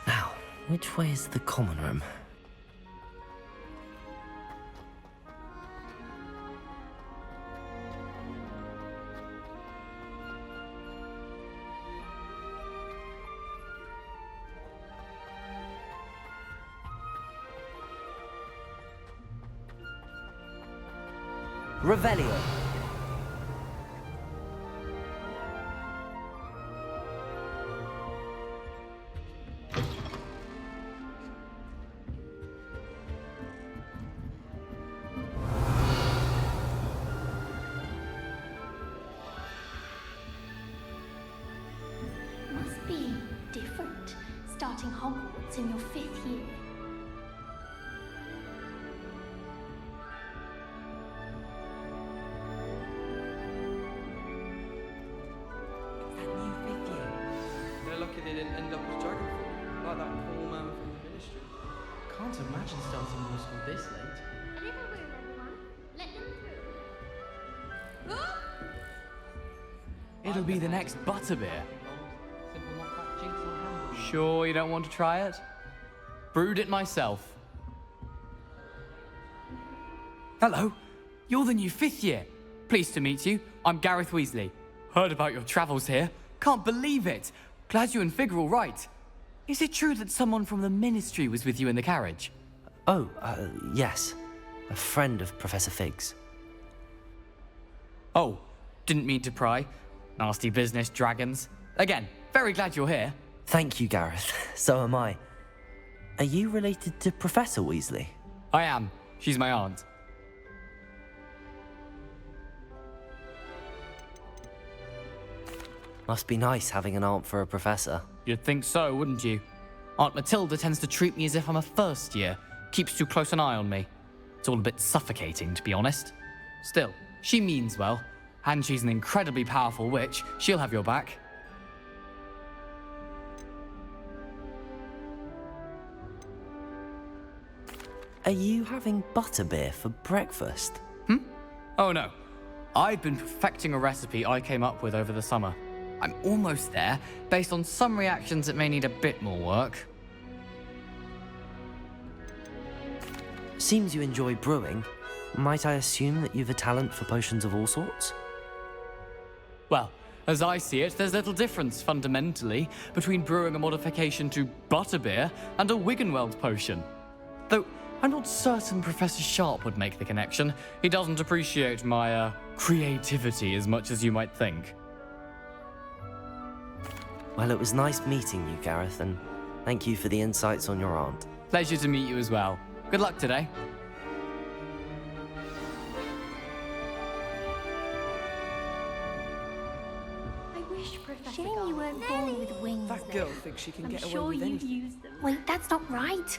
Now, which way is the common room? Revelio. Must be different, starting Hogwarts in your 5th year. They're lucky they didn't end up as Dragonfall, like that poor man from the Ministry. Can't imagine starting law school this late. A little room, everyone. Let them through. It'll be the next butterbeer. Simple not crack jinx or handle. Sure you don't want to try it? Brewed it myself. Hello, you're the new 5th year. Pleased to meet you. I'm Gareth Weasley. Heard about your travels here. Can't believe it. Glad you and Fig are all right. Is it true that someone from the Ministry was with you in the carriage? Oh, yes. A friend of Professor Fig's. Oh, didn't mean to pry. Nasty business, dragons. Again, very glad you're here. Thank you, Gareth. So am I. Are you related to Professor Weasley? I am. She's my aunt. Must be nice having an aunt for a professor. You'd think so, wouldn't you? Aunt Matilda tends to treat me as if I'm a first year. Keeps too close an eye on me. It's all a bit suffocating, to be honest. Still, she means well. And she's an incredibly powerful witch. She'll have your back. Are you having butterbeer for breakfast? Oh no. I've been perfecting a recipe I came up with over the summer. I'm almost there, based on some reactions that may need a bit more work. Seems you enjoy brewing. Might I assume that you've a talent for potions of all sorts? Well, as I see it, there's little difference, fundamentally, between brewing a modification to butterbeer and a Wiggenweld potion. Though, I'm not certain Professor Sharp would make the connection. He doesn't appreciate my, creativity as much as you might think. Well, it was nice meeting you, Gareth, and thank you for the insights on your aunt. Pleasure to meet you as well. Good luck today. I wish Professor Shame you weren't born with wings. That girl thinks she can I'm get away sure with you anything. used them. Wait, that's not right.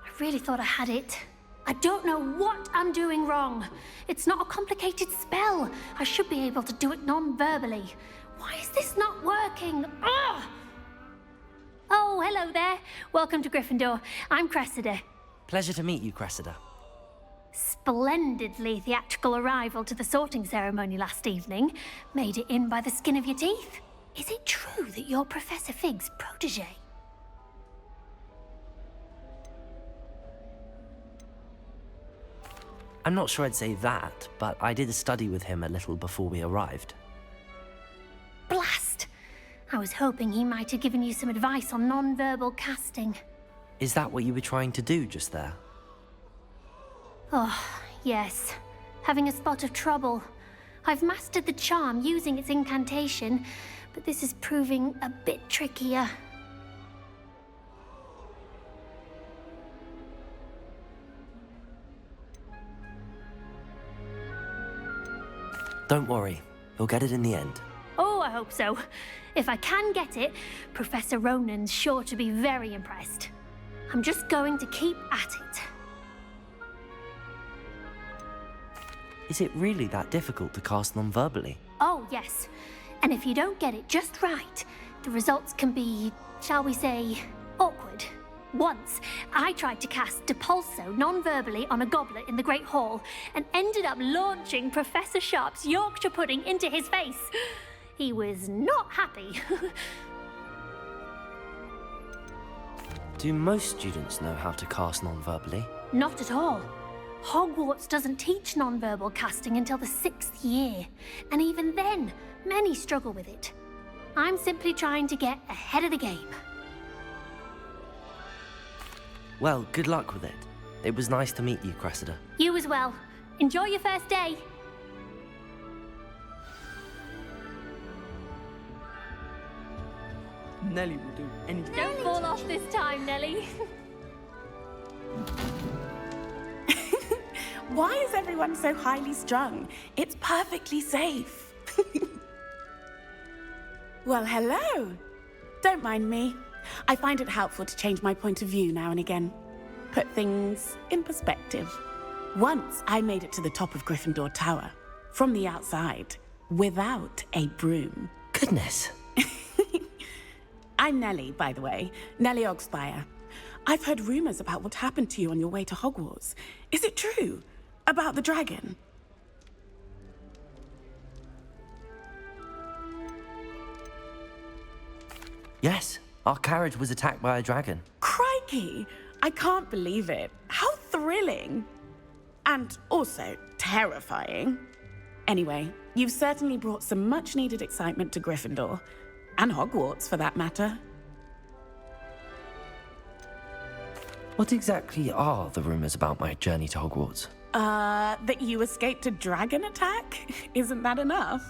I really thought I had it. I don't know what I'm doing wrong. It's not a complicated spell. I should be able to do it non-verbally. Why is this not working? Ugh! Oh, hello there. Welcome to Gryffindor. I'm Cressida. Pleasure to meet you, Cressida. Splendidly theatrical arrival to the sorting ceremony last evening. Made it in by the skin of your teeth. Is it true that you're Professor Fig's protege? I'm not sure I'd say that, but I did study with him a little before we arrived. Blast! I was hoping he might have given you some advice on non-verbal casting. Is that what you were trying to do just there? Oh, yes. Having a spot of trouble. I've mastered the charm using its incantation, but this is proving a bit trickier. Don't worry, you'll get it in the end. Oh, I hope so. If I can get it, Professor Ronan's sure to be very impressed. I'm just going to keep at it. Is it really that difficult to cast non-verbally? Oh, yes. And if you don't get it just right, the results can be, shall we say, awkward. Once, I tried to cast Depulso non-verbally on a goblet in the Great Hall and ended up launching Professor Sharp's Yorkshire pudding into his face. He was not happy. Do most students know how to cast non-verbally? Not at all. Hogwarts doesn't teach nonverbal casting until the 6th year, and even then, many struggle with it. I'm simply trying to get ahead of the game. Well, good luck with it. It was nice to meet you, Cressida. You as well. Enjoy your first day. Nelly will do anything. Don't fall off this time, Nelly. Why is everyone so highly strung? It's perfectly safe. Well, hello. Don't mind me. I find it helpful to change my point of view now and again. Put things in perspective. Once I made it to the top of Gryffindor Tower, from the outside, without a broom. Goodness. I'm Nellie, by the way. Nellie Ogspire. I've heard rumors about what happened to you on your way to Hogwarts. Is it true? About the dragon? Yes, our carriage was attacked by a dragon. Crikey! I can't believe it. How thrilling! And also terrifying. Anyway, you've certainly brought some much-needed excitement to Gryffindor. And Hogwarts, for that matter. What exactly are the rumors about my journey to Hogwarts? That you escaped a dragon attack? Isn't that enough?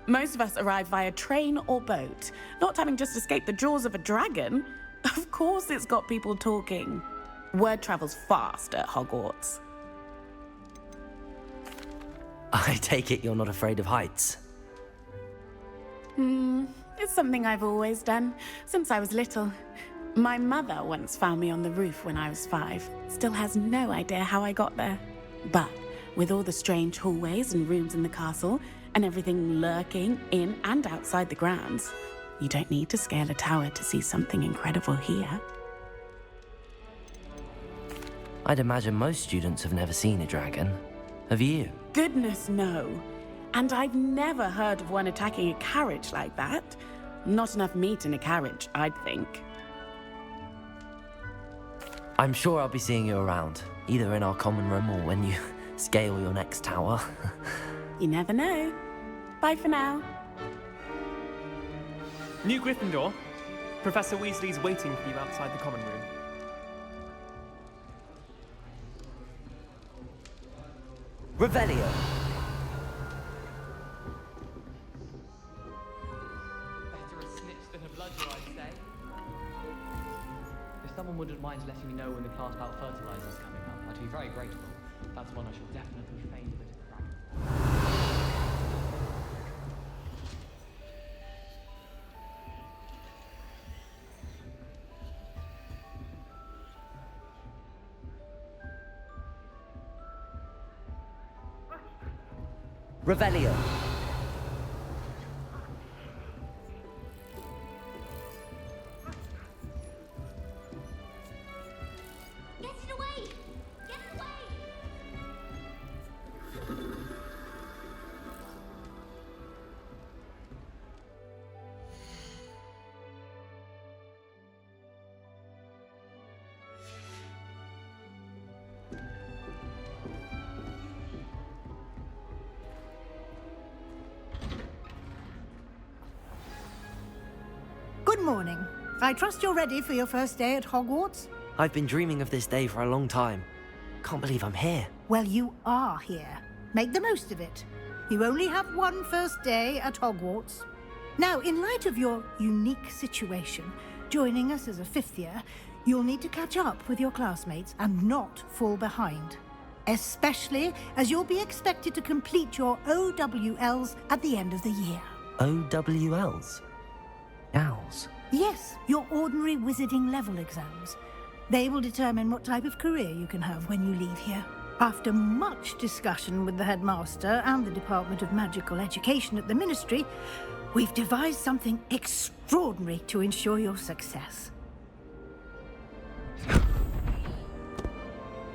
Most of us arrive via train or boat, not having just escaped the jaws of a dragon. Of course it's got people talking. Word travels fast at Hogwarts. I take it you're not afraid of heights. It's something I've always done, since I was little. My mother once found me on the roof when I was 5. Still has no idea how I got there. But with all the strange hallways and rooms in the castle, and everything lurking in and outside the grounds, you don't need to scale a tower to see something incredible here. I'd imagine most students have never seen a dragon. Have you? Goodness, no. And I've never heard of one attacking a carriage like that. Not enough meat in a carriage, I'd think. I'm sure I'll be seeing you around, either in our common room or when you scale your next tower. You never know. Bye for now. New Gryffindor. Professor Weasley's waiting for you outside the common room. Revelio! Better a snitch than a bludger, I'd say. If someone wouldn't mind letting me know when the class about fertilizer's coming up, I'd be very grateful. That's one I shall definitely feign a bit of crack. Revelio! Get it away! Get it away! Good morning. I trust you're ready for your first day at Hogwarts? I've been dreaming of this day for a long time. Can't believe I'm here. Well, you are here. Make the most of it. You only have one first day at Hogwarts. Now, in light of your unique situation, joining us as a 5th year, you'll need to catch up with your classmates and not fall behind. Especially as you'll be expected to complete your OWLs at the end of the year. OWLs? Owls? Yes, your ordinary wizarding level exams. They will determine what type of career you can have when you leave here. After much discussion with the headmaster and the Department of Magical Education at the Ministry, we've devised something extraordinary to ensure your success.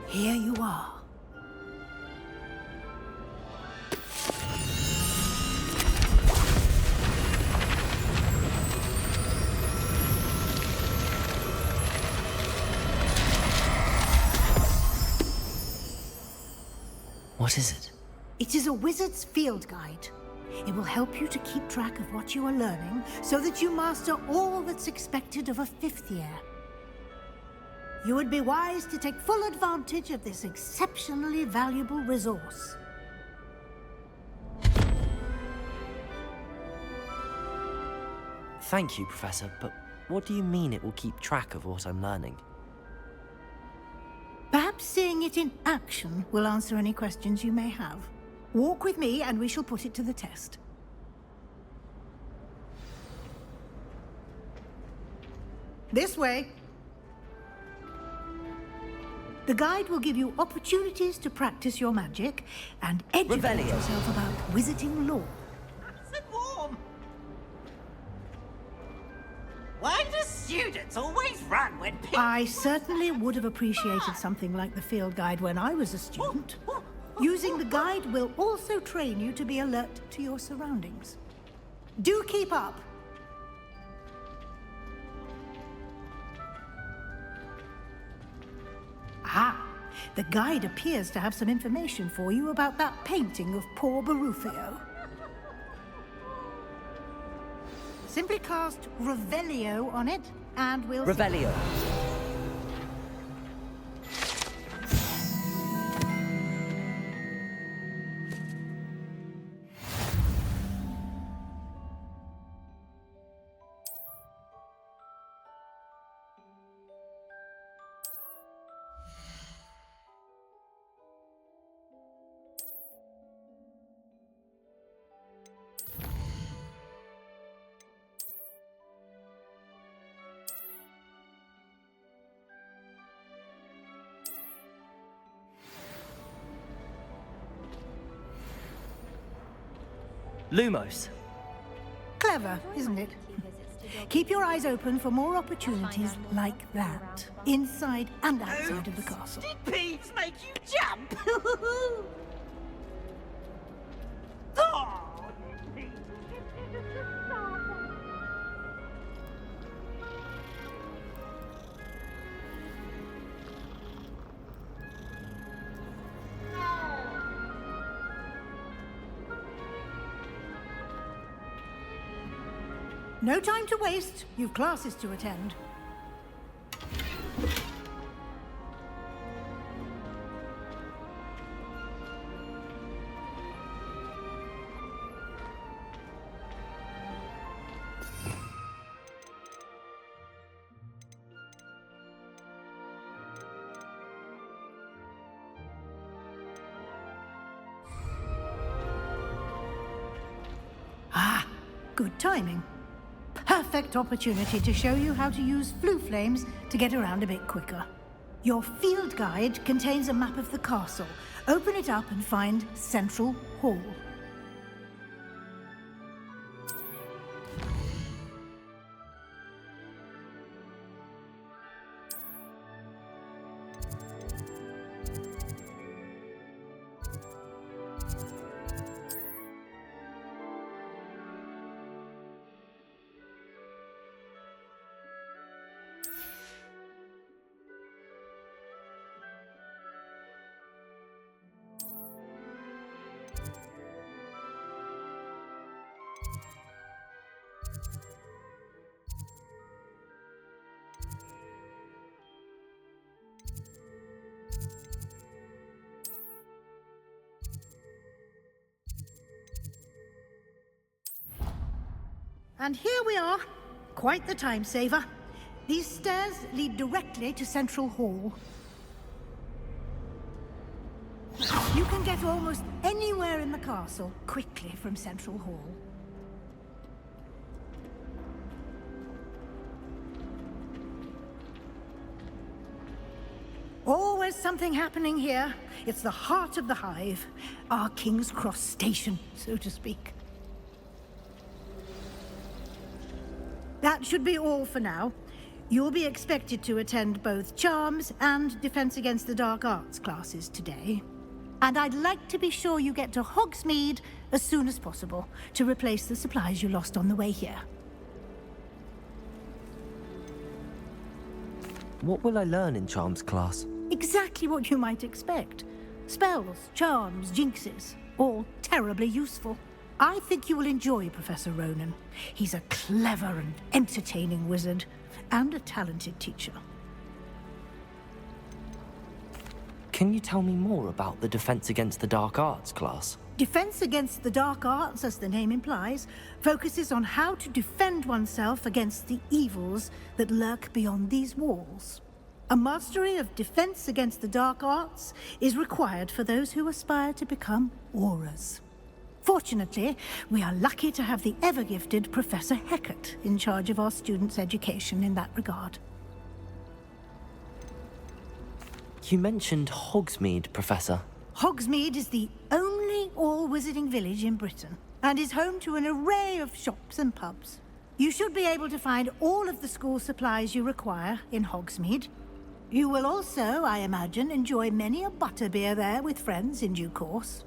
Here you are. What is it? It is a wizard's field guide. It will help you to keep track of what you are learning so that you master all that's expected of a 5th year. You would be wise to take full advantage of this exceptionally valuable resource. Thank you, Professor, but what do you mean it will keep track of what I'm learning? Perhaps seeing it in action will answer any questions you may have. Walk with me and we shall put it to the test. This way. The guide will give you opportunities to practice your magic and educate Revelio. yourself about wizarding lore. Nice and warm. Why do students always run when people... I certainly would have appreciated something like the field guide when I was a student. Using the guide will also train you to be alert to your surroundings. Do keep up. Ah, the guide appears to have some information for you about that painting of poor Barufio. Simply cast Revelio on it, and we'll... Revelio. Lumos. Clever, isn't it? Keep your eyes open for more opportunities like that, inside and outside of the castle. Did beads make you jump? Oh, No time to waste. You've classes to attend. Ah, good timing. Perfect opportunity to show you how to use flue flames to get around a bit quicker. Your field guide contains a map of the castle. Open it up and find Central Hall. And here we are. Quite the time saver. These stairs lead directly to Central Hall. You can get almost anywhere in the castle quickly from Central Hall. Always something happening here. It's the heart of the hive. Our King's Cross station, so to speak. That should be all for now. You'll be expected to attend both Charms and Defense Against the Dark Arts classes today. And I'd like to be sure you get to Hogsmeade as soon as possible to replace the supplies you lost on the way here. What will I learn in Charms class? Exactly what you might expect. Spells, charms, jinxes, all terribly useful. I think you will enjoy Professor Ronan. He's a clever and entertaining wizard, and a talented teacher. Can you tell me more about the Defense Against the Dark Arts class? Defense Against the Dark Arts, as the name implies, focuses on how to defend oneself against the evils that lurk beyond these walls. A mastery of Defense Against the Dark Arts is required for those who aspire to become auras. Fortunately, we are lucky to have the ever-gifted Professor Hecat in charge of our students' education in that regard. You mentioned Hogsmeade, Professor. Hogsmeade is the only all-wizarding village in Britain, and is home to an array of shops and pubs. You should be able to find all of the school supplies you require in Hogsmeade. You will also, I imagine, enjoy many a butterbeer there with friends in due course.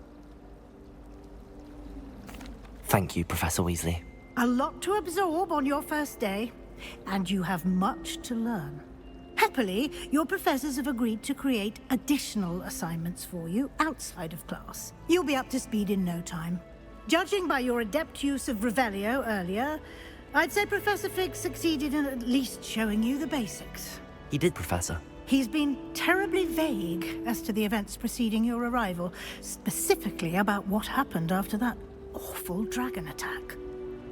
Thank you, Professor Weasley. A lot to absorb on your first day, and you have much to learn. Happily, your professors have agreed to create additional assignments for you outside of class. You'll be up to speed in no time. Judging by your adept use of Revelio earlier, I'd say Professor Fig succeeded in at least showing you the basics. He did, Professor. He's been terribly vague as to the events preceding your arrival, specifically about what happened after that awful dragon attack.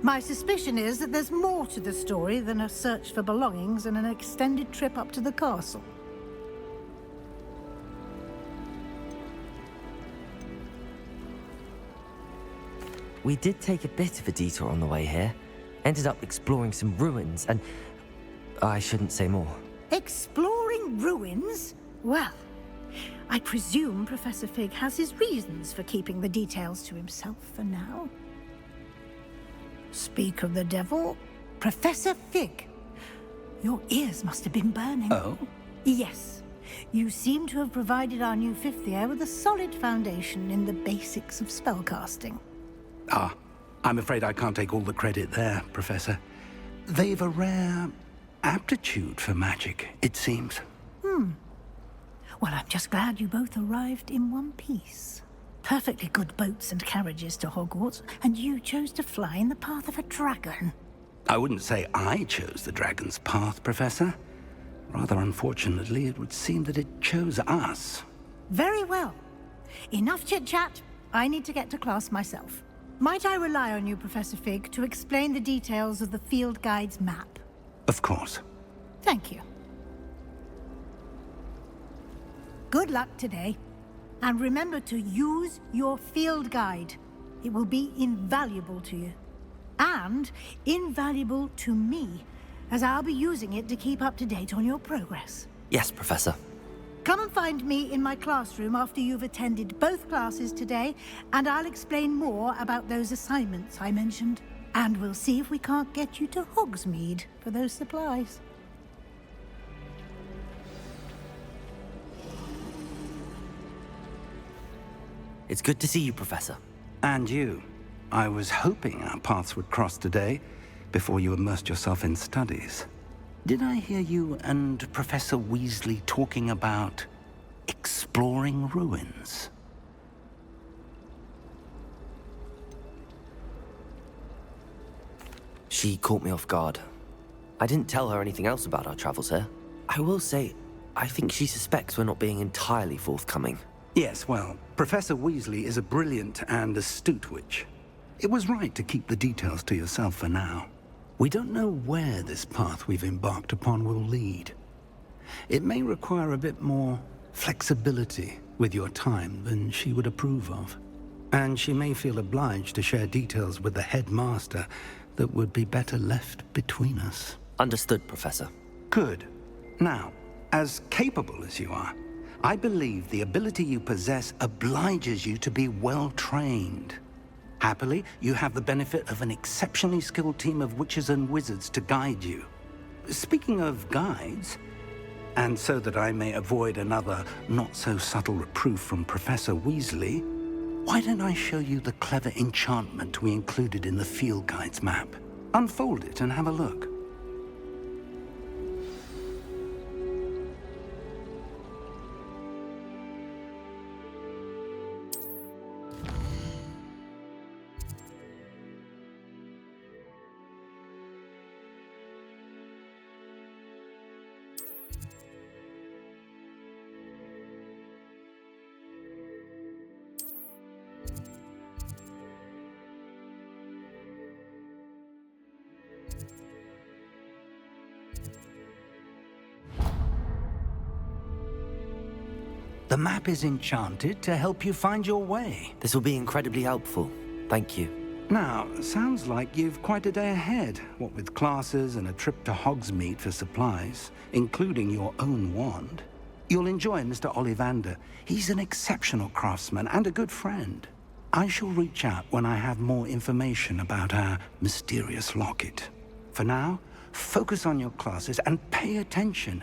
My suspicion is that there's more to the story than a search for belongings and an extended trip up to the castle. We did take a bit of a detour on the way here. Ended up exploring some ruins, and I shouldn't say more. Exploring ruins? Well, I presume Professor Fig has his reasons for keeping the details to himself for now. Speak of the devil, Professor Fig. Your ears must have been burning. Oh? Yes. You seem to have provided our new fifth year with a solid foundation in the basics of spellcasting. Ah, I'm afraid I can't take all the credit there, Professor. They've a rare aptitude for magic, it seems. Well, I'm just glad you both arrived in one piece. Perfectly good boats and carriages to Hogwarts, and you chose to fly in the path of a dragon. I wouldn't say I chose the dragon's path, Professor. Rather unfortunately, it would seem that it chose us. Very well. Enough chit-chat. I need to get to class myself. Might I rely on you, Professor Fig, to explain the details of the field guide's map? Of course. Thank you. Good luck today. And remember to use your field guide. It will be invaluable to you. And invaluable to me, as I'll be using it to keep up to date on your progress. Yes, Professor. Come and find me in my classroom after you've attended both classes today, and I'll explain more about those assignments I mentioned. And we'll see if we can't get you to Hogsmeade for those supplies. It's good to see you, Professor. And you. I was hoping our paths would cross today, before you immersed yourself in studies. Did I hear you and Professor Weasley talking about exploring ruins? She caught me off guard. I didn't tell her anything else about our travels here. I will say, I think she suspects we're not being entirely forthcoming. Yes, well, Professor Weasley is a brilliant and astute witch. It was right to keep the details to yourself for now. We don't know where this path we've embarked upon will lead. It may require a bit more flexibility with your time than she would approve of. And she may feel obliged to share details with the headmaster that would be better left between us. Understood, Professor. Good. Now, as capable as you are, I believe the ability you possess obliges you to be well trained. Happily, you have the benefit of an exceptionally skilled team of witches and wizards to guide you. Speaking of guides, and so that I may avoid another not-so-subtle reproof from Professor Weasley, why don't I show you the clever enchantment we included in the field guide's map? Unfold it and have a look. The map is enchanted to help you find your way. This will be incredibly helpful. Thank you. Now, sounds like you've quite a day ahead, what with classes and a trip to Hogsmeade for supplies, including your own wand. You'll enjoy Mr. Ollivander. He's an exceptional craftsman and a good friend. I shall reach out when I have more information about our mysterious locket. For now, focus on your classes and pay attention.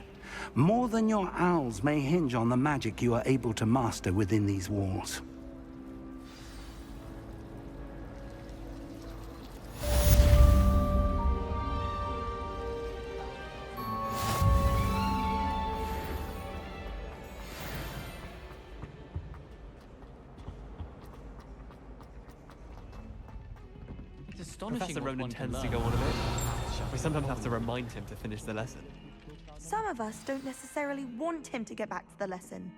More than your owls may hinge on the magic you are able to master within these walls. It's astonishing Professor what Ronan one can tends to learn. go on a bit. We sometimes have to remind him to finish the lesson. Some of us don't necessarily want him to get back to the lesson.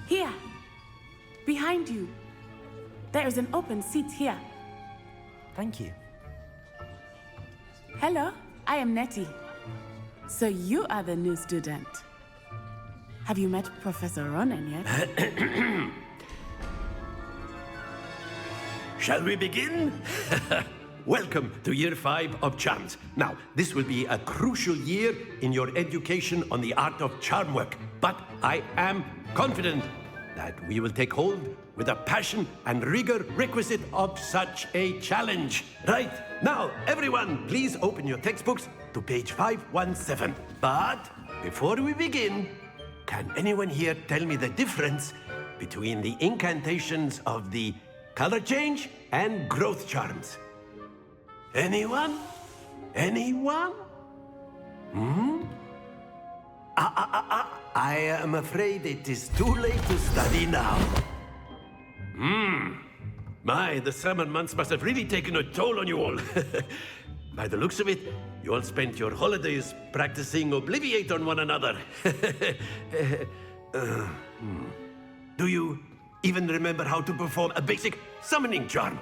Here. Behind you. There is an open seat here. Thank you. Hello, I am Nettie. So you are the new student. Have you met Professor Ronan yet? Shall we begin? Welcome to Year 5 of Charms. Now, this will be a crucial year in your education on the art of charm work, but I am confident that we will take hold with the passion and rigor requisite of such a challenge. Right, now, everyone, please open your textbooks to page 517. But before we begin, can anyone here tell me the difference between the incantations of the color change and growth charms? Anyone? Anyone? I am afraid it is too late to study now. My, the summer months must have really taken a toll on you all. By the looks of it, you all spent your holidays practicing Obliviate on one another. Do you even remember how to perform a basic summoning charm?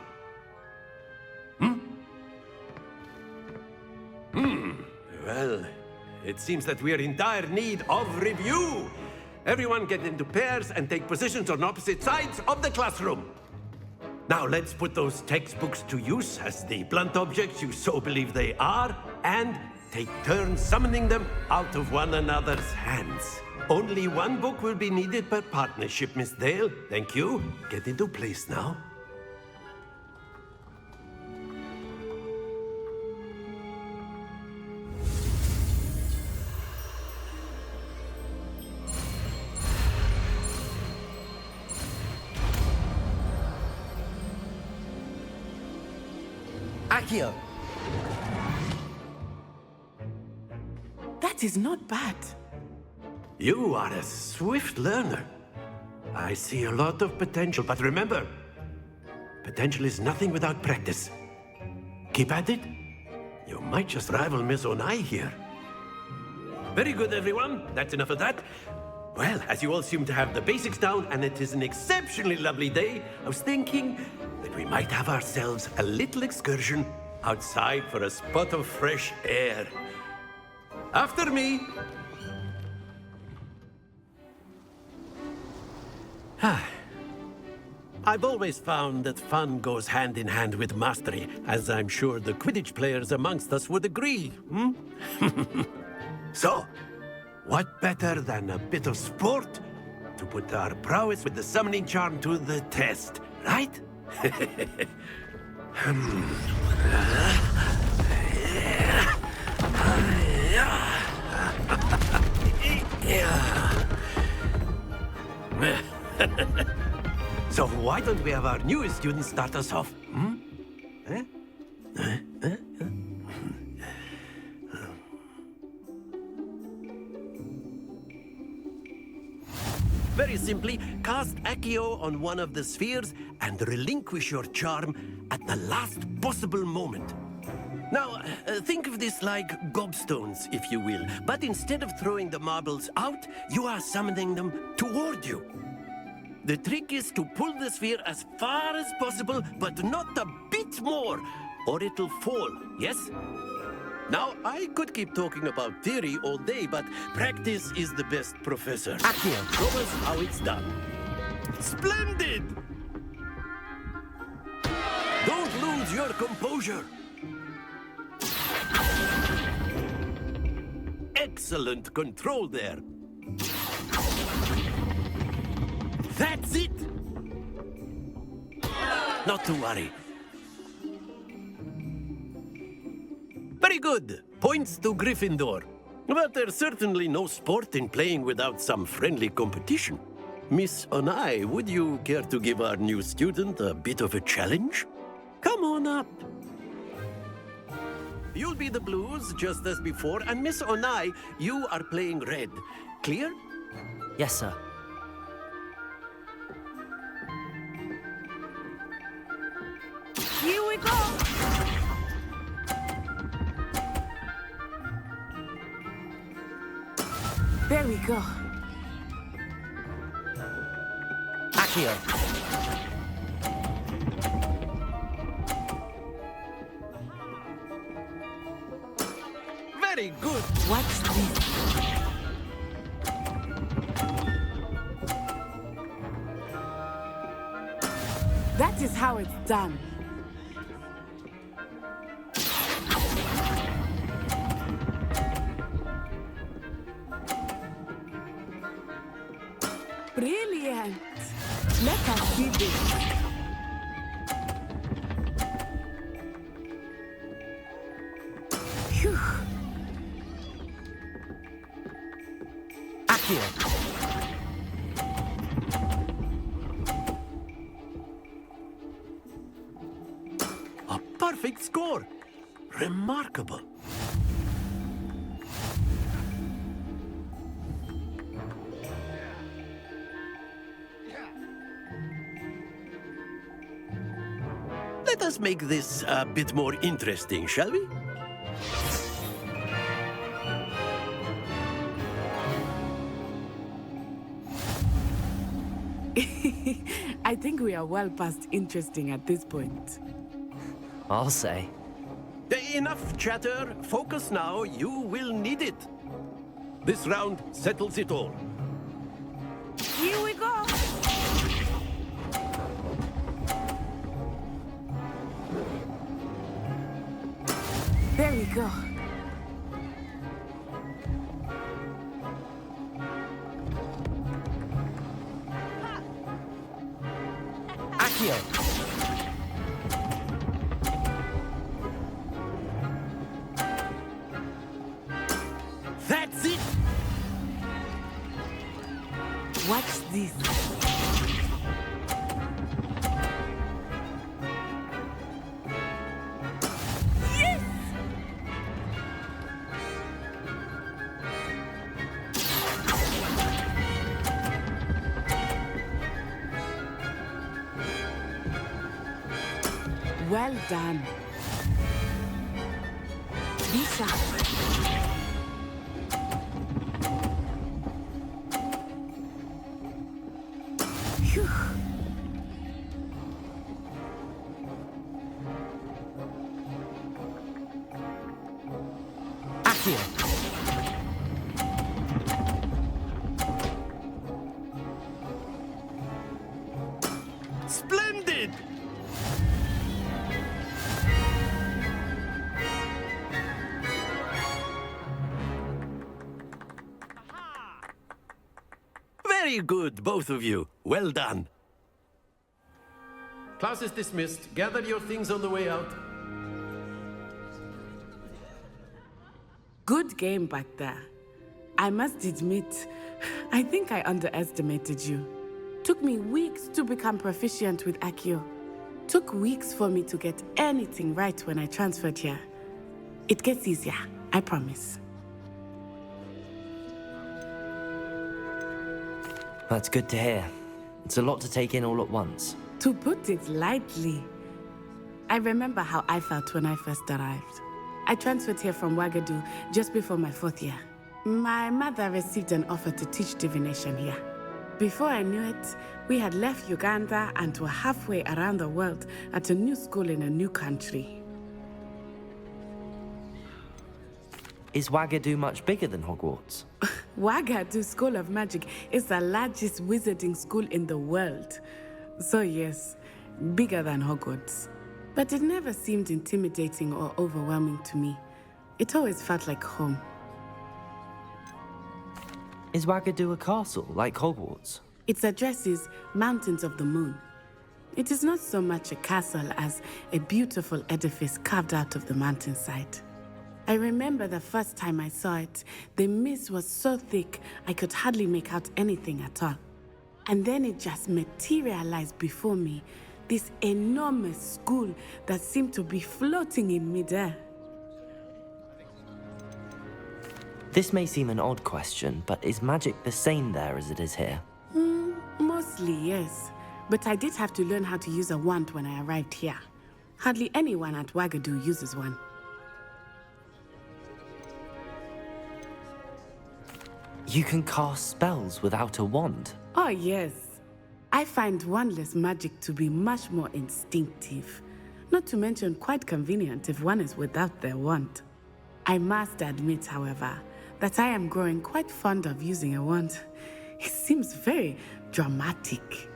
Well, it seems that we are in dire need of review. Everyone get into pairs and take positions on opposite sides of the classroom. Now let's put those textbooks to use as the blunt objects you so believe they are, and take turns summoning them out of one another's hands. Only one book will be needed per partnership, Miss Dale. Thank you. Get into place now. Accio! That is not bad. You are a swift learner. I see a lot of potential, but remember, potential is nothing without practice. Keep at it. You might just rival Miss Onai here. Very good, everyone. That's enough of that. Well, as you all seem to have the basics down, and it is an exceptionally lovely day, I was thinking that we might have ourselves a little excursion outside for a spot of fresh air. After me. I've always found that fun goes hand in hand with mastery, as I'm sure the Quidditch players amongst us would agree. So, what better than a bit of sport to put our prowess with the summoning charm to the test, right? So why don't we have our newest student start us off? Very simply, cast Accio on one of the spheres and relinquish your charm at the last possible moment. Now, think of this like gobstones, if you will, but instead of throwing the marbles out, you are summoning them toward you. The trick is to pull the sphere as far as possible, but not a bit more, or it'll fall, yes? Now, I could keep talking about theory all day, but practice is the best professor. Accio. Show us how it's done. Splendid! Don't lose your composure. Excellent control there. That's it! Not to worry. Very good. Points to Gryffindor. But there's certainly no sport in playing without some friendly competition. Miss Onai, would you care to give our new student a bit of a challenge? Come on up. You'll be the blues, just as before, and Miss Onai, you are playing red. Clear? Yes, sir. Here we go! There we go. Accio. Very good. Watch this. That is how it's done. Brilliant. Let us see this. Phew. Accio. A perfect score. Remarkable. Let us make this a bit more interesting, shall we? I think we are well past interesting at this point. I'll say. Enough chatter. Focus now. You will need it. This round settles it all. Here we go! There we go. Accio. That's it! Watch this. Yes! Well done. Be sharp. Phew. Accio. Splendid! Very good, both of you. Well done. Class is dismissed. Gather your things on the way out. Good game back there. I must admit, I think I underestimated you. Took me weeks to become proficient with Accio. Took weeks for me to get anything right when I transferred here. It gets easier, I promise. That's good to hear. It's a lot to take in all at once. To put it lightly, I remember how I felt when I first arrived. I transferred here from Wagadu just before my 4th year. My mother received an offer to teach divination here. Before I knew it, we had left Uganda and were halfway around the world at a new school in a new country. Is Wagadu much bigger than Hogwarts? Wagadu School of Magic is the largest wizarding school in the world. So yes, bigger than Hogwarts. But it never seemed intimidating or overwhelming to me. It always felt like home. Is Wagadu a castle, like Hogwarts? Its address is Mountains of the Moon. It is not so much a castle as a beautiful edifice carved out of the mountainside. I remember the first time I saw it, the mist was so thick I could hardly make out anything at all. And then it just materialized before me, this enormous school that seemed to be floating in midair. This may seem an odd question, but is magic the same there as it is here? Mostly, yes. But I did have to learn how to use a wand when I arrived here. Hardly anyone at Wagadu uses one. You can cast spells without a wand? Oh, yes. I find wandless magic to be much more instinctive. Not to mention quite convenient if one is without their wand. I must admit, however, that I am growing quite fond of using a wand. It seems very dramatic.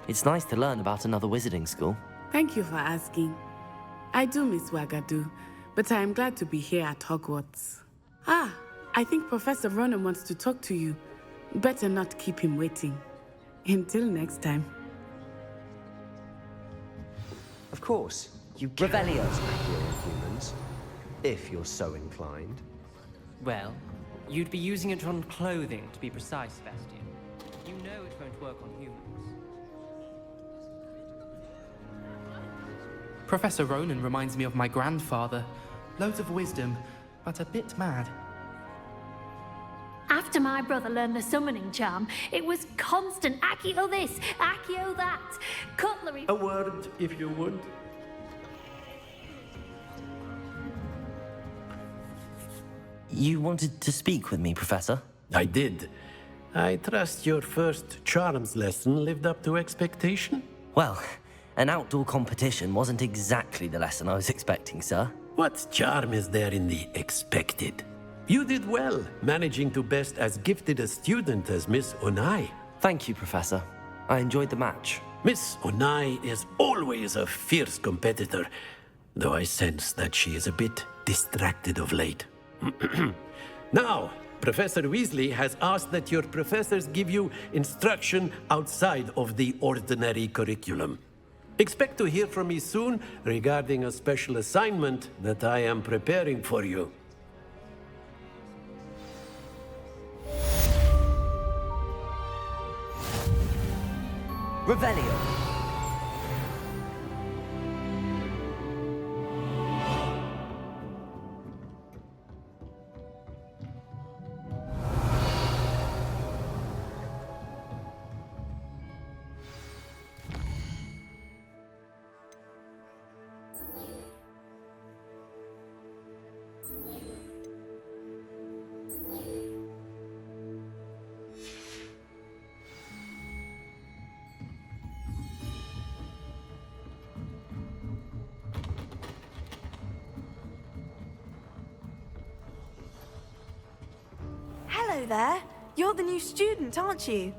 It's nice to learn about another wizarding school. Thank you for asking. I do miss Wagadu, but I am glad to be here at Hogwarts. I think Professor Ronan wants to talk to you. Better not keep him waiting. Until next time. Of course, you can use accurate humans, if you're so inclined. Well, you'd be using it on clothing, to be precise, Bastian. You know it won't work on humans. Professor Ronan reminds me of my grandfather. Loads of wisdom, but a bit mad. After my brother learned the summoning charm, it was constant Accio this, Accio that, cutlery. A word, if you would. You wanted to speak with me, Professor? I did. I trust your first charms lesson lived up to expectation? Well, an outdoor competition wasn't exactly the lesson I was expecting, sir. What charm is there in the expected? You did well, managing to best as gifted a student as Miss Onai. Thank you, Professor. I enjoyed the match. Miss Onai is always a fierce competitor, though I sense that she is a bit distracted of late. Now, Professor Weasley has asked that your professors give you instruction outside of the ordinary curriculum. Expect to hear from me soon regarding a special assignment that I am preparing for you. Revelio. Hello there. You're the new student, aren't you?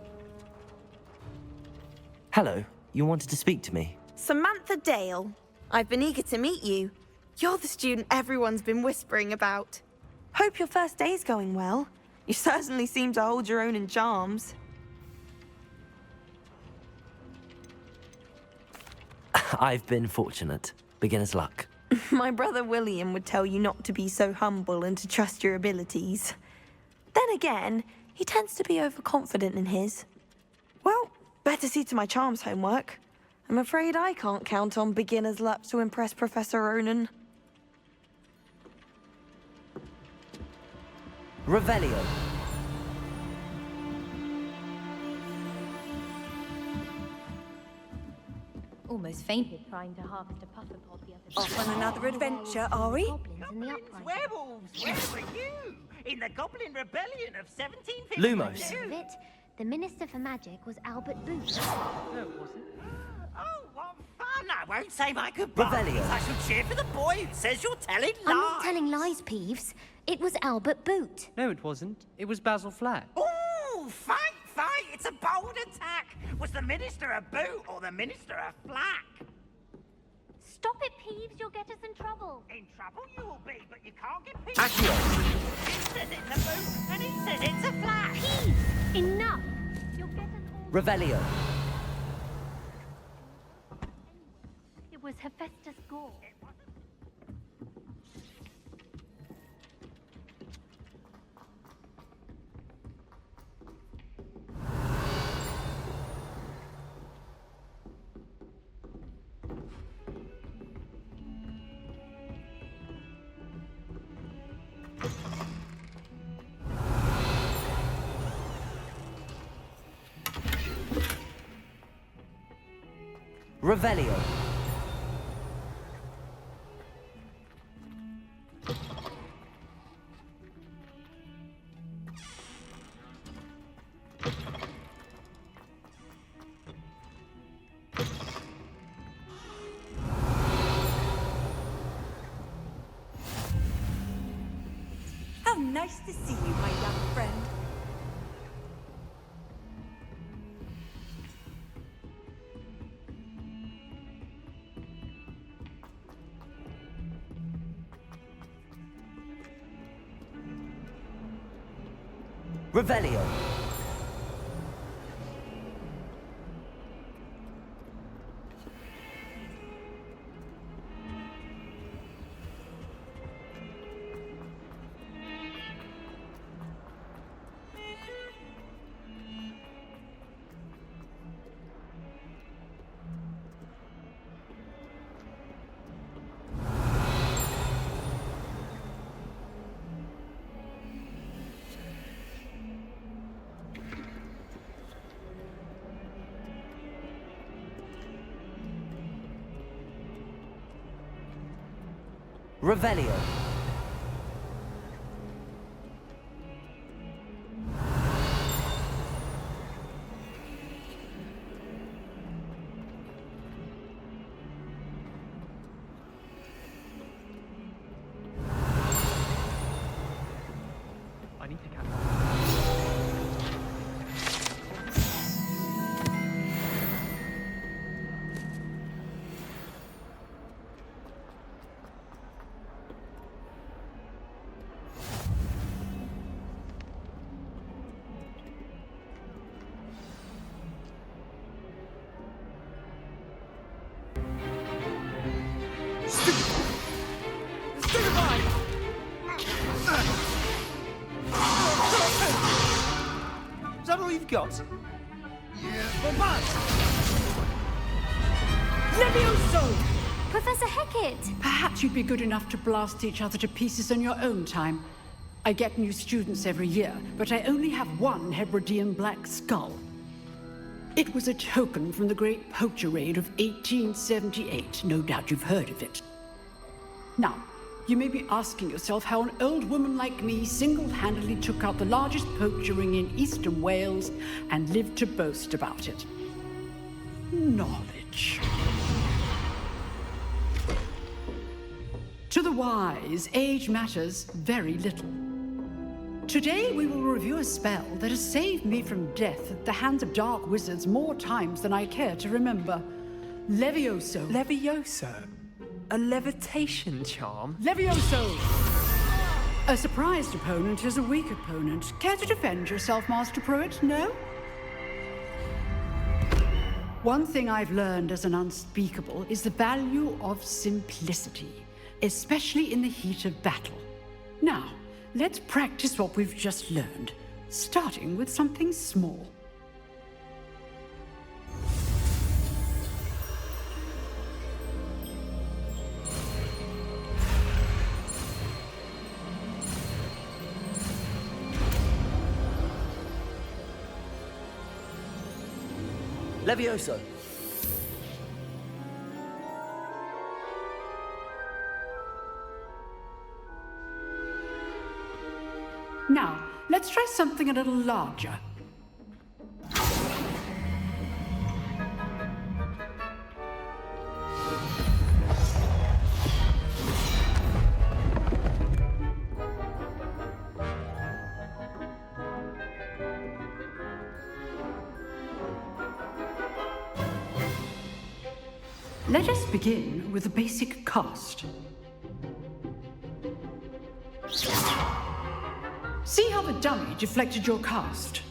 Hello. You wanted to speak to me? Samantha Dale. I've been eager to meet you. You're the student everyone's been whispering about. Hope your first day's going well. You certainly seem to hold your own in charms. I've been fortunate. Beginner's luck. My brother William would tell you not to be so humble and to trust your abilities. Then again, he tends to be overconfident in his. Well, better see to my charms homework. I'm afraid I can't count on beginner's luck to impress Professor Ronan. Revelio. Almost fainted trying to harvest a puffer pod the other day. Off on another adventure, are we? Goblins, werewolves, where were you? In the Goblin Rebellion of 1752? Lumos. It, the Minister for Magic was Albert Booth. No, it wasn't. Oh, what fun! I won't say my goodbyes. Revelio. I shall cheer for the boy who says you're telling lies. I'm not telling lies, Peeves. It was Albert Boot. No, it wasn't. It was Basil Flack. Ooh, fight! It's a bold attack. Was the Minister a boot or the Minister a flack? Stop it, Peeves. You'll get us in trouble. In trouble you will be, but you can't get peace. Accio. He says it's a boot, and he says it's a flack. Peeves, enough. You'll get us all... Revelio. It was Hephaestus Gore. Revelio. How nice to see you, my young friend. Revelio. Revelio. I need to catch up. Is that all you've got? Levioso! Professor Hecat! Perhaps you'd be good enough to blast each other to pieces in your own time. I get new students every year, but I only have one Hebridean black skull. It was a token from the Great Poacher Raid of 1878. No doubt you've heard of it. Now, you may be asking yourself how an old woman like me single-handedly took out the largest poacher ring in eastern Wales and lived to boast about it. Knowledge. To the wise, age matters very little. Today we will review a spell that has saved me from death at the hands of dark wizards more times than I care to remember. Levioso. Levioso? A levitation charm? Levioso! A surprised opponent is a weak opponent. Care to defend yourself, Master Pruitt? No? One thing I've learned as an unspeakable is the value of simplicity, especially in the heat of battle. Now, let's practice what we've just learned, starting with something small. Levioso. Now, let's try something a little larger. Let us begin with the basic cast. See how the dummy deflected your cast?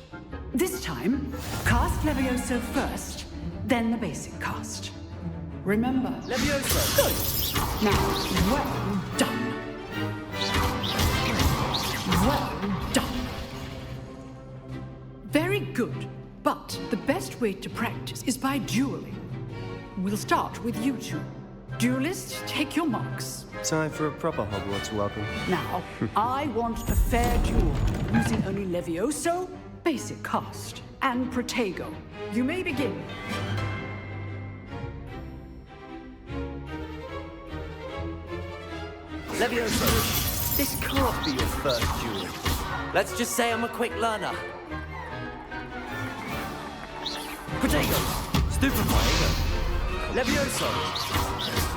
This time, cast Levioso first, then the basic cast. Remember, Levioso! Good! Now, well done. Well done. Very good, but the best way to practice is by dueling. We'll start with you two. Duelists, take your marks. Time for a proper Hogwarts welcome. Now, I want a fair duel, using only Levioso, basic cast, and Protego. You may begin. Levioso, this can't be your first duel. Let's just say I'm a quick learner. Protego! Stupefying! Levioso!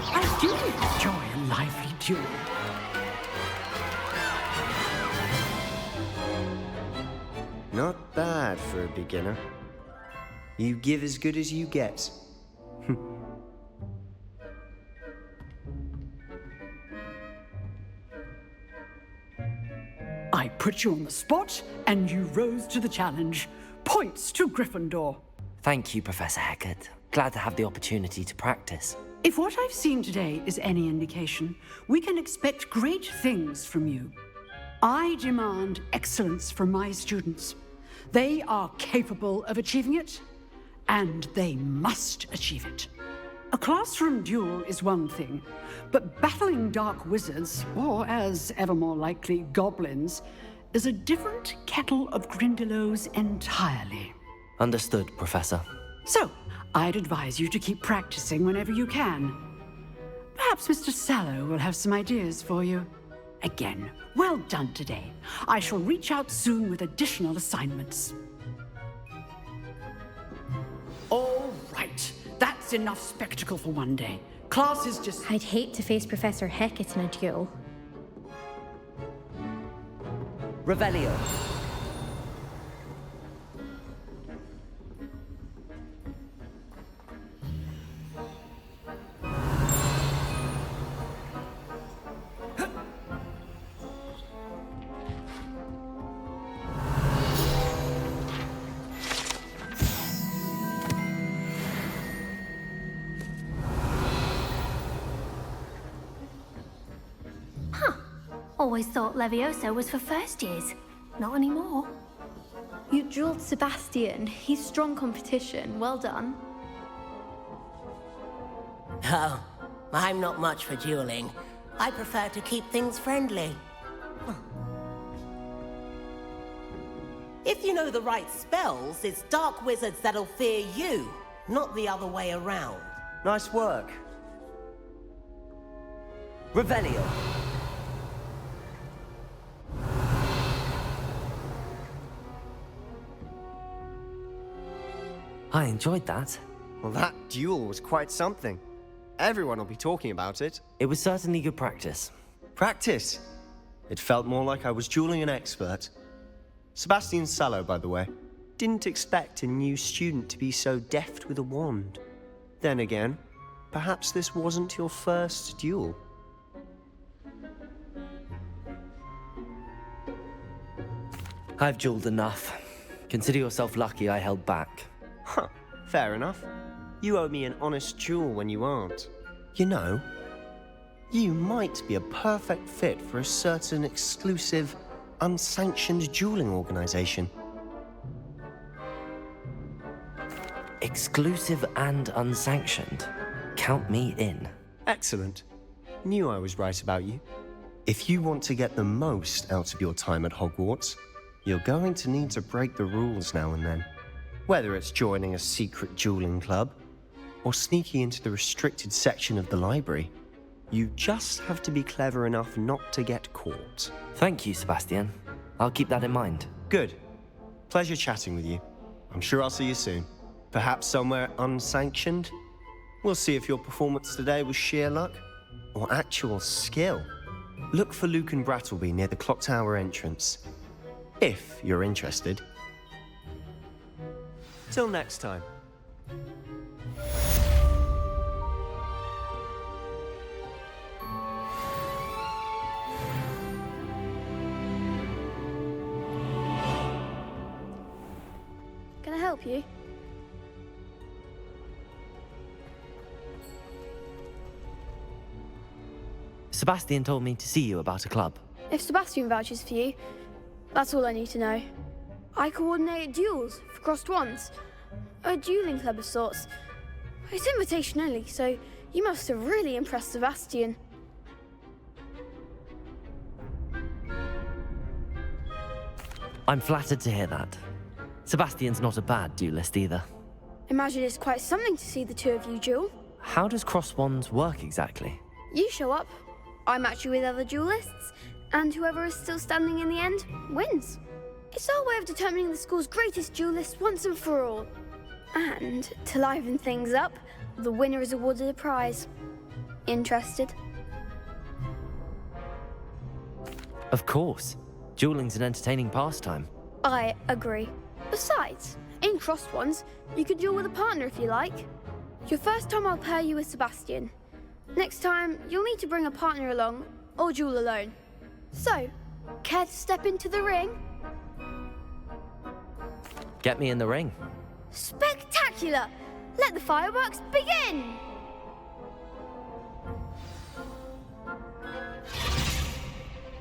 I do enjoy a lively duel. Not bad for a beginner. You give as good as you get. I put you on the spot, and you rose to the challenge. Points to Gryffindor. Thank you, Professor Hecat. Glad to have the opportunity to practice. If what I've seen today is any indication, we can expect great things from you. I demand excellence from my students. They are capable of achieving it, and they must achieve it. A classroom duel is one thing, but battling dark wizards, or as ever more likely, goblins, is a different kettle of Grindylows entirely. Understood, Professor. So, I'd advise you to keep practicing whenever you can. Perhaps Mr. Sallow will have some ideas for you. Again, well done today. I shall reach out soon with additional assignments. All right, that's enough spectacle for one day. Class is just... I'd hate to face Professor Hecat in a duel. Revelio. Always thought Levioso was for first years. Not anymore. You drilled Sebastian. He's strong competition. Well done. Oh, I'm not much for dueling. I prefer to keep things friendly. If you know the right spells, it's dark wizards that'll fear you, not the other way around. Nice work. Revelio. I enjoyed that. Well, that duel was quite something. Everyone will be talking about it. It was certainly good practice. Practice? It felt more like I was dueling an expert. Sebastian Sallow, by the way. Didn't expect a new student to be so deft with a wand. Then again, perhaps this wasn't your first duel. I've dueled enough. Consider yourself lucky I held back. Huh, fair enough. You owe me an honest duel when you aren't. You know, you might be a perfect fit for a certain exclusive, unsanctioned dueling organization. Exclusive and unsanctioned. Count me in. Excellent. Knew I was right about you. If you want to get the most out of your time at Hogwarts, you're going to need to break the rules now and then. Whether it's joining a secret dueling club, or sneaking into the restricted section of the library, you just have to be clever enough not to get caught. Thank you, Sebastian. I'll keep that in mind. Good. Pleasure chatting with you. I'm sure I'll see you soon. Perhaps somewhere unsanctioned? We'll see if your performance today was sheer luck or actual skill. Look for Luke and Brattleby near the clock tower entrance, if you're interested. Till next time. Can I help you? Sebastian told me to see you about a club. If Sebastian vouches for you, that's all I need to know. I coordinate duels for crossed wands. A dueling club of sorts. It's invitation only, so you must have really impressed Sebastian. I'm flattered to hear that. Sebastian's not a bad duelist either. Imagine it's quite something to see the two of you duel. How does cross wands work exactly? You show up, I match you with other duelists, and whoever is still standing in the end wins. It's our way of determining the school's greatest duelist once and for all. And to liven things up, the winner is awarded a prize. Interested? Of course. Dueling's an entertaining pastime. I agree. Besides, in crossed ones, you could duel with a partner if you like. Your first time I'll pair you with Sebastian. Next time, you'll need to bring a partner along, or duel alone. So, care to step into the ring? Get me in the ring. Spectacular! Let the fireworks begin!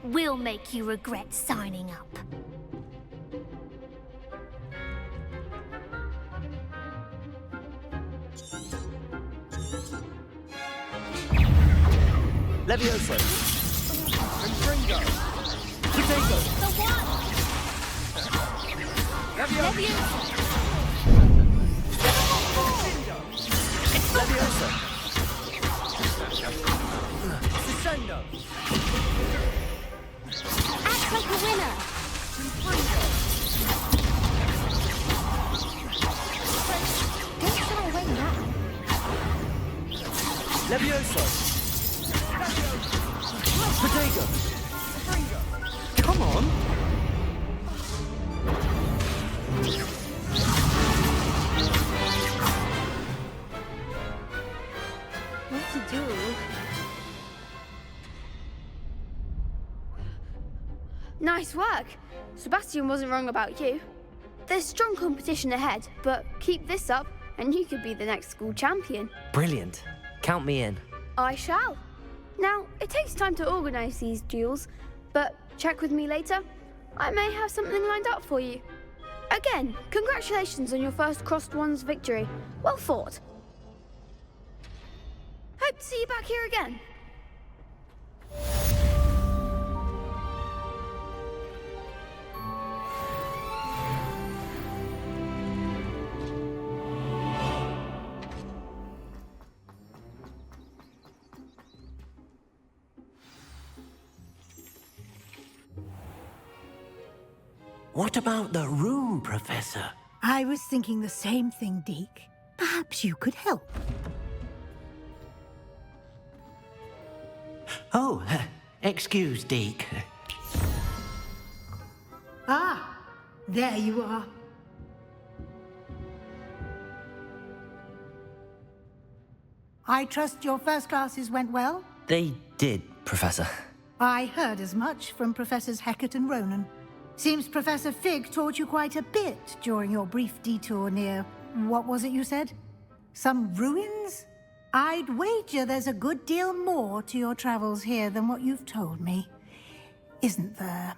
We'll make you regret signing up. Levioso. Confringo. Potato. The one! Levioso. Levioso. Crescendo. Act like a winner! Don't shy away now. Levioso. Potato. Come on. What to do? Nice work! Sebastian wasn't wrong about you. There's strong competition ahead, but keep this up and you could be the next school champion. Brilliant. Count me in. I shall. Now, it takes time to organise these duels, but check with me later. I may have something lined up for you. Again, congratulations on your first crossed wands victory. Well fought. Hope to see you back here again. What about the room, Professor? I was thinking the same thing, Deke. Perhaps you could help. Oh, excuse, Deke. Ah, there you are. I trust your first classes went well? They did, Professor. I heard as much from Professors Hecat and Ronan. Seems Professor Fig taught you quite a bit during your brief detour near... what was it you said? Some ruins? I'd wager there's a good deal more to your travels here than what you've told me. Isn't there?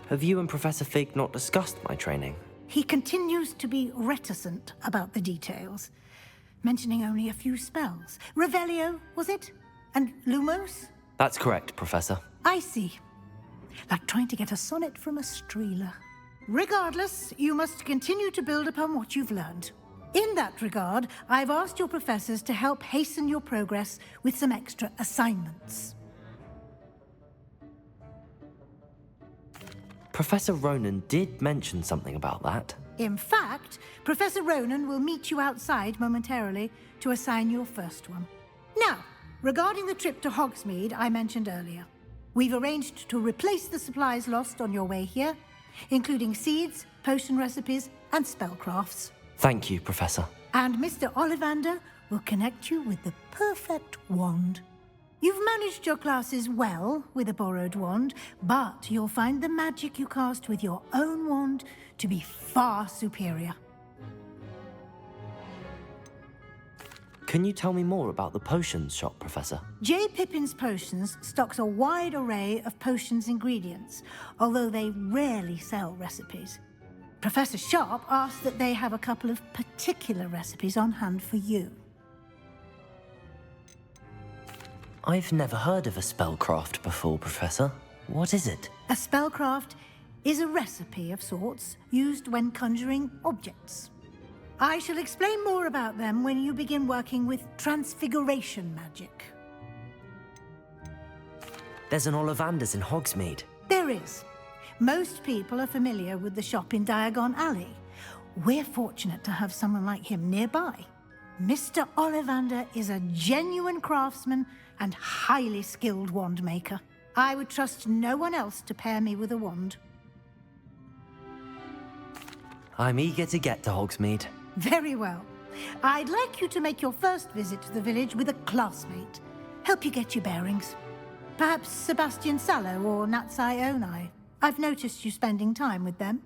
Have you and Professor Fig not discussed my training? He continues to be reticent about the details, mentioning only a few spells. Revelio, was it? And Lumos? That's correct, Professor. I see. like trying to get a sonnet from a streeler. Regardless, you must continue to build upon what you've learned. In that regard, I've asked your professors to help hasten your progress with some extra assignments. Professor Ronan did mention something about that. In fact, Professor Ronan will meet you outside momentarily to assign your first one. Now, regarding the trip to Hogsmeade I mentioned earlier, we've arranged to replace the supplies lost on your way here, including seeds, potion recipes, and spellcrafts. Thank you, Professor. And Mr. Ollivander will connect you with the perfect wand. You've managed your classes well with a borrowed wand, but you'll find the magic you cast with your own wand to be far superior. Can you tell me more about the potions shop, Professor? J. Pippin's Potions stocks a wide array of potions ingredients, although they rarely sell recipes. Professor Sharp asked that they have a couple of particular recipes on hand for you. I've never heard of a spellcraft before, Professor. What is it? A spellcraft is a recipe of sorts used when conjuring objects. I shall explain more about them when you begin working with transfiguration magic. There's an Ollivander's in Hogsmeade. There is. Most people are familiar with the shop in Diagon Alley. We're fortunate to have someone like him nearby. Mr. Ollivander is a genuine craftsman and highly skilled wand maker. I would trust no one else to pair me with a wand. I'm eager to get to Hogsmeade. Very well. I'd like you to make your first visit to the village with a classmate. Help you get your bearings. Perhaps Sebastian Sallow or Natsai Onai. I've noticed you spending time with them.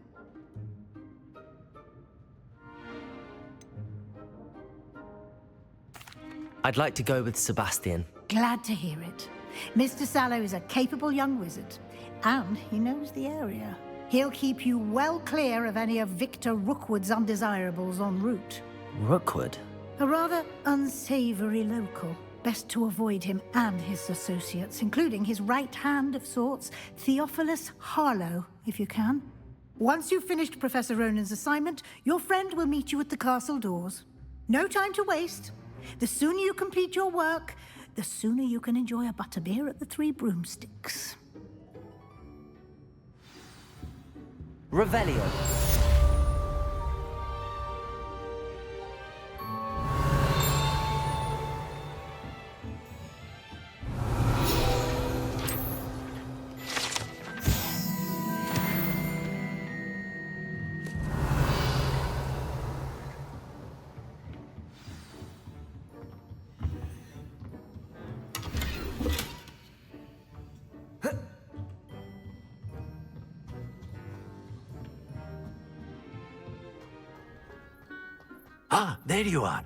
I'd like to go with Sebastian. Glad to hear it. Mr. Sallow is a capable young wizard, and he knows the area. He'll keep you well clear of any of Victor Rookwood's undesirables en route. Rookwood? A rather unsavory local. Best to avoid him and his associates, including his right hand of sorts, Theophilus Harlow, if you can. Once you've finished Professor Ronan's assignment, your friend will meet you at the castle doors. No time to waste. The sooner you complete your work, the sooner you can enjoy a butterbeer at the Three Broomsticks. Revelio. Ah, there you are.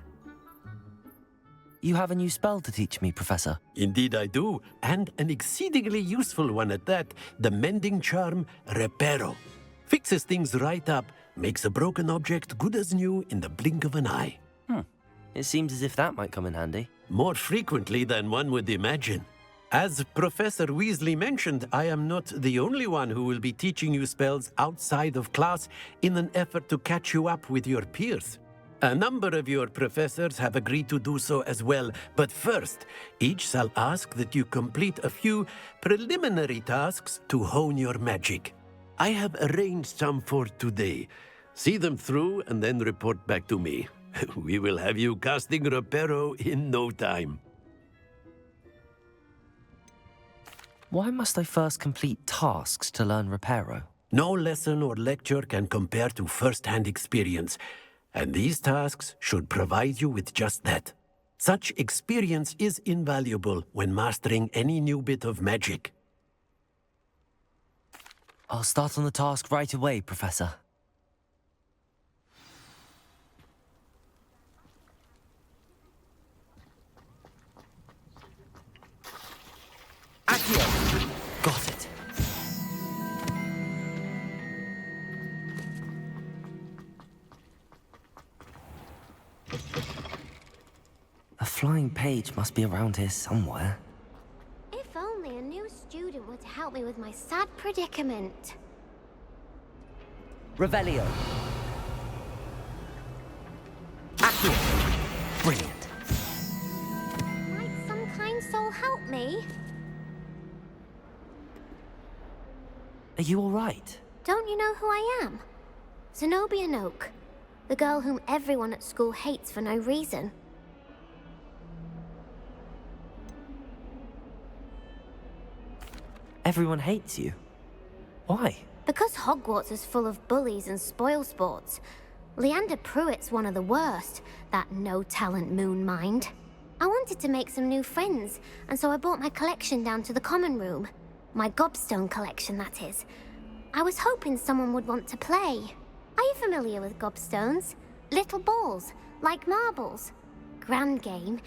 You have a new spell to teach me, Professor. Indeed I do, and an exceedingly useful one at that, the mending charm Reparo. Fixes things right up, makes a broken object good as new in the blink of an eye. It seems as if that might come in handy. More frequently than one would imagine. As Professor Weasley mentioned, I am not the only one who will be teaching you spells outside of class in an effort to catch you up with your peers. A number of your professors have agreed to do so as well, but first, each shall ask that you complete a few preliminary tasks to hone your magic. I have arranged some for today. See them through and then report back to me. We will have you casting Reparo in no time. Why must I first complete tasks to learn Reparo? No lesson or lecture can compare to first-hand experience, and these tasks should provide you with just that. Such experience is invaluable when mastering any new bit of magic. I'll start on the task right away, Professor. Accio! Got it. A flying page must be around here somewhere. If only a new student were to help me with my sad predicament. Revelio. Accio. Brilliant. Might some kind soul help me? Are you all right? Don't you know who I am? Zenobia Noak, the girl whom everyone at school hates for no reason. Everyone hates you. Why? Because Hogwarts is full of bullies and spoilsports. Leander Pruitt's one of the worst, that no-talent moon mind. I wanted to make some new friends, and so I brought my collection down to the common room. My gobstone collection, that is. I was hoping someone would want to play. Are you familiar with gobstones? Little balls, like marbles. Grand game.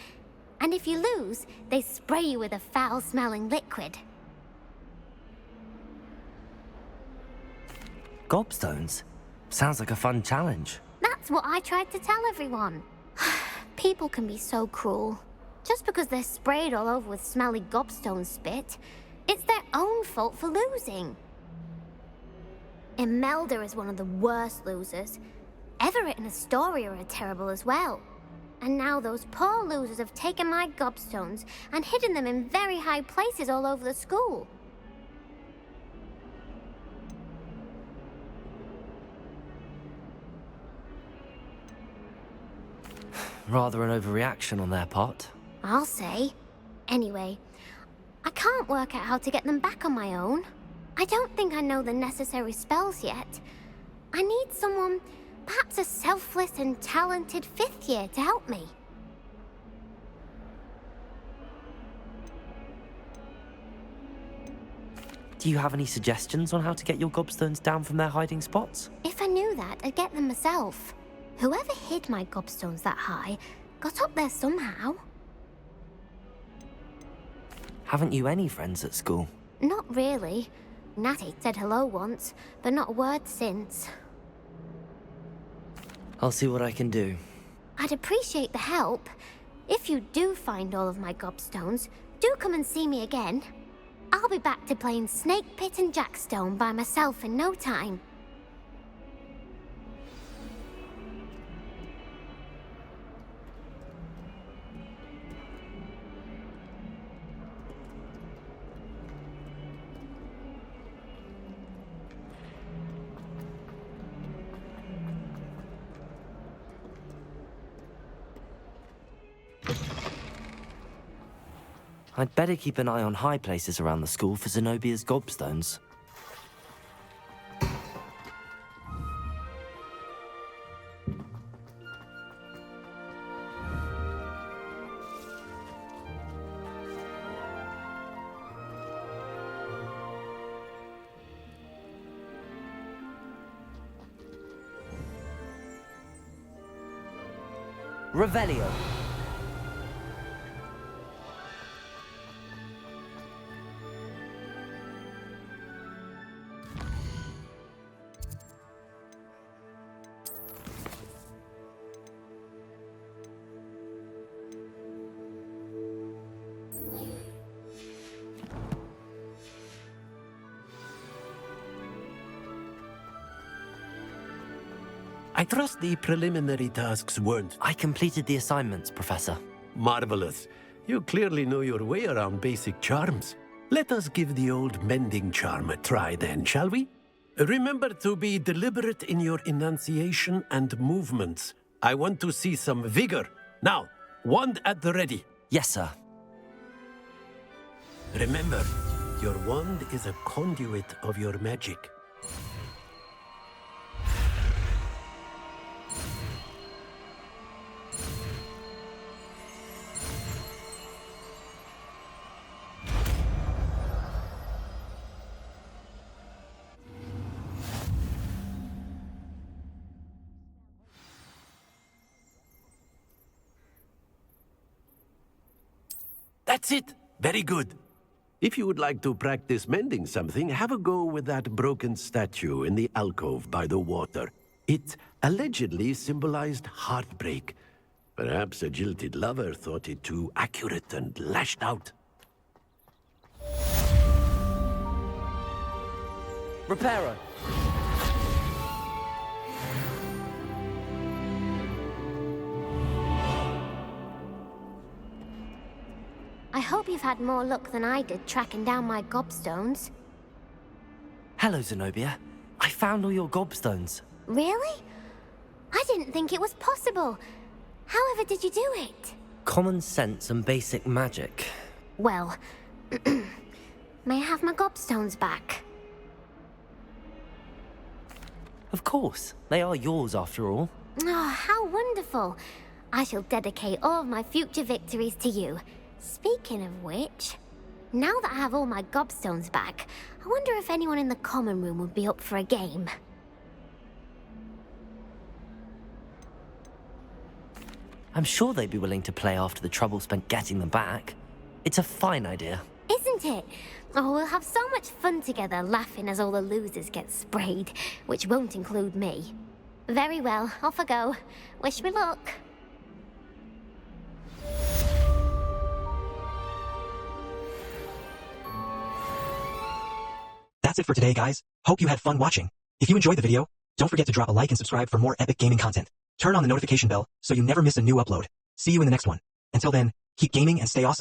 And if you lose, they spray you with a foul-smelling liquid. Gobstones? Sounds like a fun challenge. That's what I tried to tell everyone. People can be so cruel. Just because they're sprayed all over with smelly gobstone spit, it's their own fault for losing. Imelda is one of the worst losers. Everett and Astoria are terrible as well. And now those poor losers have taken my gobstones and hidden them in very high places all over the school. Rather an overreaction on their part. I'll say. Anyway, I can't work out how to get them back on my own. I don't think I know the necessary spells yet. I need someone, perhaps a selfless and talented 5th year to help me. Do you have any suggestions on how to get your gobstones down from their hiding spots? If I knew that, I'd get them myself. Whoever hid my gobstones that high got up there somehow. Haven't you any friends at school? Not really. Natty said hello once, but not a word since. I'll see what I can do. I'd appreciate the help. If you do find all of my gobstones, do come and see me again. I'll be back to playing Snake Pit and Jackstone by myself in no time. I'd better keep an eye on high places around the school for Zenobia's gobstones. Revelio. I trust the preliminary tasks weren't... I completed the assignments, Professor. Marvelous. You clearly know your way around basic charms. Let us give the old mending charm a try then, shall we? Remember to be deliberate in your enunciation and movements. I want to see some vigor. Now, wand at the ready. Yes, sir. Remember, your wand is a conduit of your magic. That's it! Very good. If you would like to practice mending something, have a go with that broken statue in the alcove by the water. It allegedly symbolized heartbreak. Perhaps a jilted lover thought it too accurate and lashed out. Reparo! I hope you've had more luck than I did tracking down my gobstones. Hello, Zenobia. I found all your gobstones. Really? I didn't think it was possible. However did you do it? Common sense and basic magic. Well, may I have my gobstones back? Of course. They are yours after all. Oh, how wonderful. I shall dedicate all of my future victories to you. Speaking of which, now that I have all my gobstones back, I wonder if anyone in the common room would be up for a game. I'm sure they'd be willing to play after the trouble spent getting them back. It's a fine idea. Isn't it? Oh, we'll have so much fun together laughing as all the losers get sprayed, which won't include me. Very well, off I go. Wish me luck. That's it for today, guys. Hope you had fun watching. If you enjoyed the video, don't forget to drop a like and subscribe for more epic gaming content. Turn on the notification bell so you never miss a new upload. See you in the next one. Until then, keep gaming and stay awesome.